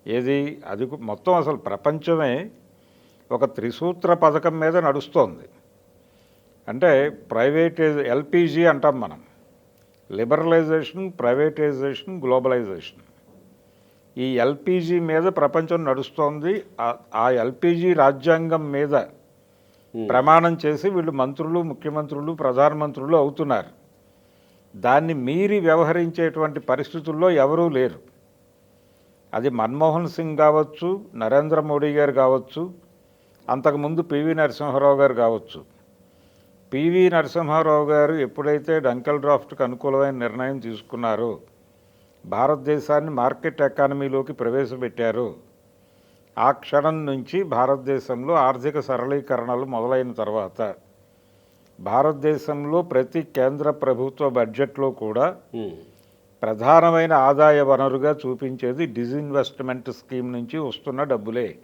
ఏది అది మొత్తం అసలు ప్రపంచమే ఒక త్రిసూత్ర పథకం మీద నడుస్తోంది. అంటే ఎల్పిజి అంటాం మనం, లిబరలైజేషన్, ప్రైవేటైజేషన్, గ్లోబలైజేషన్. ఈ ఎల్పిజి మీద ప్రపంచం నడుస్తోంది. ఆ ఎల్పిజి రాజ్యాంగం మీద ప్రమాణం చేసి వీళ్ళు మంత్రులు, ముఖ్యమంత్రులు, ప్రధానమంత్రులు అవుతున్నారు. దాన్ని మీరి వ్యవహరించేటువంటి పరిస్థితుల్లో ఎవరూ లేరు. అది మన్మోహన్ సింగ్ కావచ్చు, నరేంద్ర మోడీ గారు కావచ్చు, అంతకుముందు పివి నరసింహారావు గారు కావచ్చు. పివి నరసింహారావు గారు ఎప్పుడైతే డంకల్ డ్రాఫ్ట్కి అనుకూలమైన నిర్ణయం తీసుకున్నారో, భారతదేశాన్ని మార్కెట్ ఎకానమీలోకి ప్రవేశపెట్టారో, ఆ క్షణం నుంచి భారతదేశంలో ఆర్థిక సరళీకరణలు మొదలైన తర్వాత భారతదేశంలో ప్రతి కేంద్ర ప్రభుత్వ బడ్జెట్లో కూడా ప్రధానమైన ఆదాయ వనరుగా చూపించేది డిజిన్వెస్ట్మెంట్ స్కీమ్ నుంచి వస్తున్న డబ్బులే.